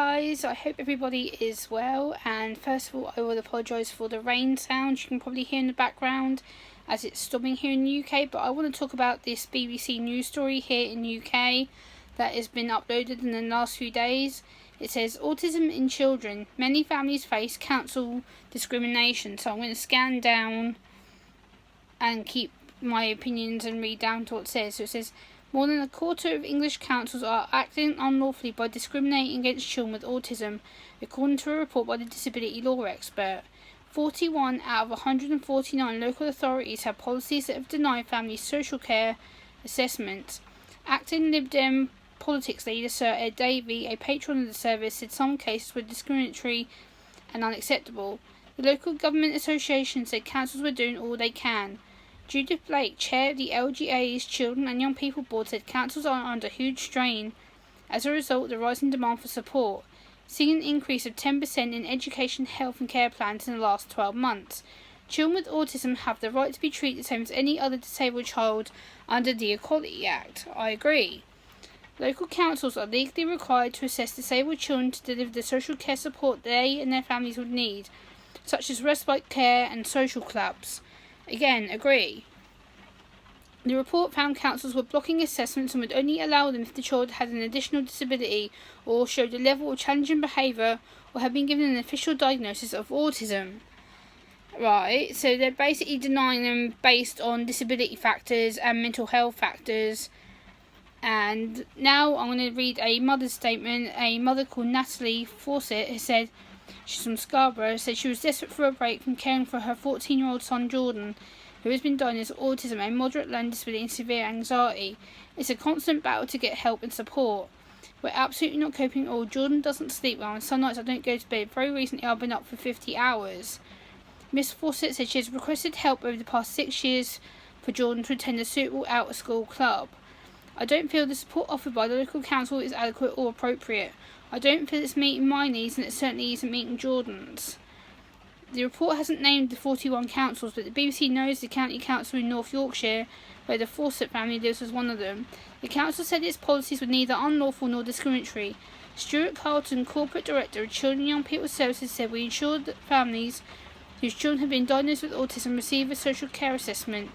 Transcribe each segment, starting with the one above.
guys, I hope everybody is well, and first of all I will apologise for the rain sounds you can probably hear in the background as it's storming here in the UK, but I want to talk about this BBC news story here in the UK that has been uploaded in the last few days. It says, autism in children, many families face council discrimination. So I'm going to scan down and keep my opinions and read down to what it says. So it says, more than a quarter of English councils are acting unlawfully by discriminating against children with autism, according to a report by the disability law expert. 41 out of 149 local authorities have policies that have denied families social care assessments. Acting Lib Dem politics leader Sir Ed Davey, a patron of the service, said some cases were discriminatory and unacceptable. The local government association said councils were doing all they can. Judith Blake, chair of the LGA's Children and Young People Board, said councils are under huge strain as a result of the rising demand for support, seeing an increase of 10% in education, health and care plans in the last 12 months. Children with autism have the right to be treated the same as any other disabled child under the Equality Act. I agree. Local councils are legally required to assess disabled children to deliver the social care support they and their families would need, such as respite care and social clubs. Again, agree. The report found councils were blocking assessments and would only allow them if the child had an additional disability or showed a level of challenging behaviour or had been given an official diagnosis of autism. Right, so they're basically denying them based on disability factors and mental health factors. And now I'm going to read a mother's statement. A mother called Natalie Fawcett has said, she's from Scarborough, said she was desperate for a break from caring for her 14-year-old son Jordan, who has been diagnosed with autism, a moderate learning disability and severe anxiety. It's a constant battle to get help and support. We're absolutely not coping at all. Jordan doesn't sleep well, and some nights I don't go to bed. Very recently I've been up for 50 hours. Miss Fawcett said she has requested help over the past 6 years for Jordan to attend a suitable out-of-school club. I don't feel the support offered by the local council is adequate or appropriate. I don't feel it's meeting my needs, and it certainly isn't meeting Jordan's. The report hasn't named the 41 councils, but the BBC knows the county council in North Yorkshire, where the Fawcett family lives, was one of them. The council said its policies were neither unlawful nor discriminatory. Stuart Carlton, corporate director of Children and Young People Services, said, we ensure that families whose children have been diagnosed with autism receive a social care assessment,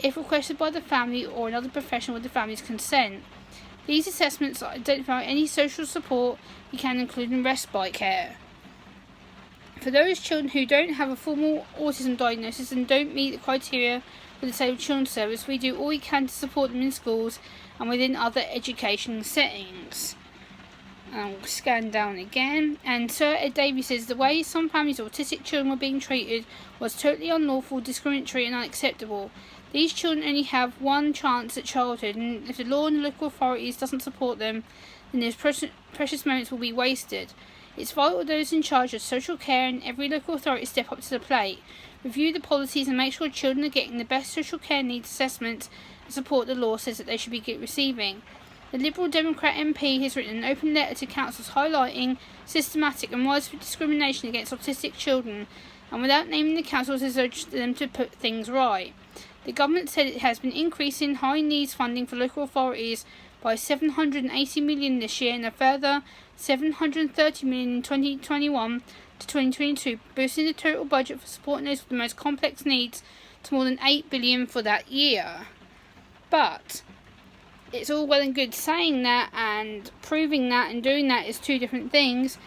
if requested by the family or another professional with the family's consent. These assessments identify any social support you can include in respite care. For those children who don't have a formal autism diagnosis and don't meet the criteria for the Disabled Children's Service, we do all we can to support them in schools and within other education settings. I'll scan down again. And Sir Ed Davey says the way some families of autistic children were being treated was totally unlawful, discriminatory and unacceptable. These children only have one chance at childhood, and if the law and the local authorities doesn't support them, then those precious moments will be wasted. It's vital those in charge of social care and every local authority step up to the plate, review the policies and make sure children are getting the best social care needs assessments and support the law says that they should be receiving. The Liberal Democrat MP has written an open letter to councils highlighting systematic and widespread discrimination against autistic children, and without naming the councils has urged them to put things right. The government said it has been increasing high needs funding for local authorities by $780 million this year and a further $730 million in 2021 to 2022, boosting the total budget for supporting those with the most complex needs to more than $8 billion for that year. But it's all well and good saying that and proving that and doing that is two different things.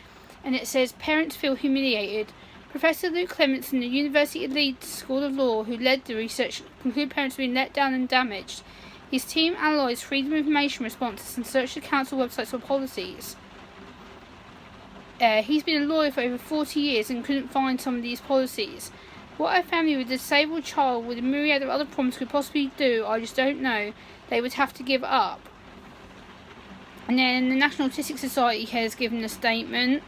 And it says parents feel humiliated. Professor Luke Clements from the University of Leeds School of Law, who led the research, concluded parents have been let down and damaged. His team analysed freedom of information responses and searched the council websites for policies. He's been a lawyer for over 40 years and couldn't find some of these policies. What a family with a disabled child with a myriad of other problems could possibly do, I just don't know. They would have to give up. And then the National Autistic Society has given a statement.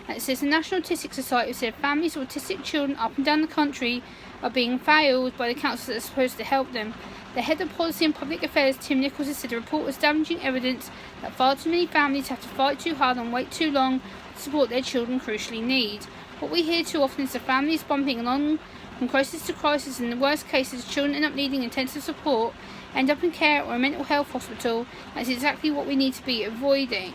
It says the National Autistic Society said families of autistic children up and down the country are being failed by the councils that are supposed to help them. The head of policy and public affairs, Tim Nichols, has said the report was damaging evidence that far too many families have to fight too hard and wait too long to support their children crucially need. What we hear too often is the families bumping along from crisis to crisis. In the worst cases, children end up needing intensive support, end up in care or a mental health hospital. That's exactly what we need to be avoiding.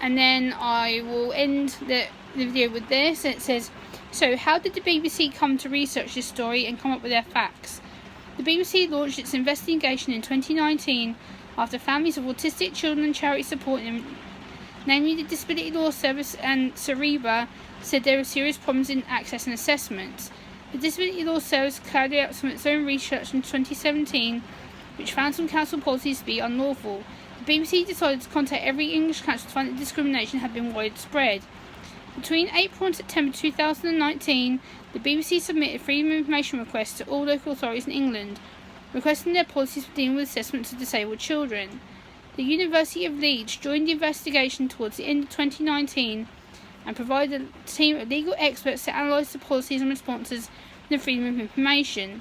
and then I will end the video with this. And it says, so how did the BBC come to research this story and come up with their facts? The BBC launched its investigation in 2019 after families of autistic children and charity supporting them, namely the Disability Law Service and Cerebra, said there were serious problems in access and assessment. The Disability Law Service carried out some of its own research in 2017, which found some council policies to be unlawful. The BBC decided to contact every English council to find that discrimination had been widespread. Between April and September 2019, the BBC submitted freedom of information requests to all local authorities in England, requesting their policies for dealing with assessments of disabled children. The University of Leeds joined the investigation towards the end of 2019 and provided a team of legal experts to analyse the policies and responses to the freedom of information.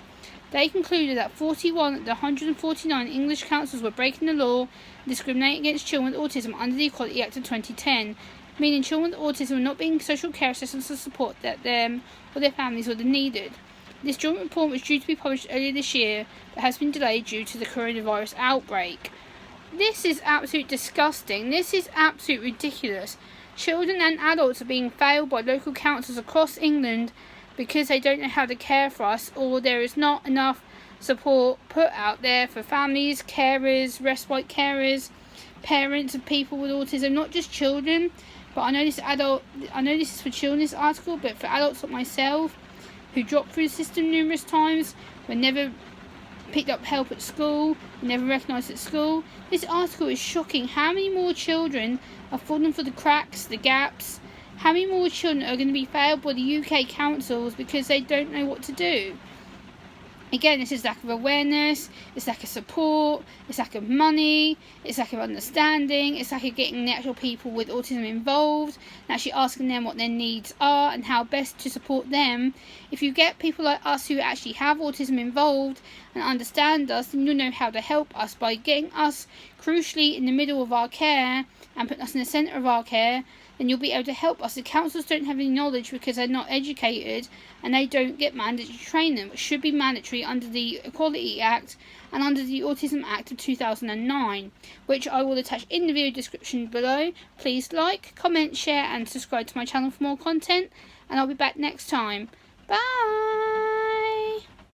They concluded that 41 of the 149 English councils were breaking the law and discriminating against children with autism under the Equality Act of 2010, meaning children with autism were not being social care assistance or support that them or their families would have needed. This joint report was due to be published earlier this year, but has been delayed due to the coronavirus outbreak. This is absolutely disgusting. This is absolutely ridiculous. Children and adults are being failed by local councils across England because they don't know how to care for us, or there is not enough support put out there for families, carers, respite carers, parents of people with autism, not just children. But I know this is for children, this article, but for adults like myself, who dropped through the system numerous times, were never picked up help at school, never recognised at school. This article is shocking. How many more children are falling for the cracks, the gaps? How many more children are going to be failed by the UK councils because they don't know what to do? Again, this is lack of awareness, it's lack of support, it's lack of money, it's lack of understanding, it's lack of getting the actual people with autism involved and actually asking them what their needs are and how best to support them. If you get people like us who actually have autism involved and understand us, then you'll know how to help us by getting us crucially in the middle of our care and putting us in the centre of our care. Then you'll be able to help us. The councils don't have any knowledge because they're not educated and they don't get mandatory training, which should be mandatory under the Equality Act and under the Autism Act of 2009, which I will attach in the video description below. Please like, comment, share and subscribe to my channel for more content, and I'll be back next time. Bye!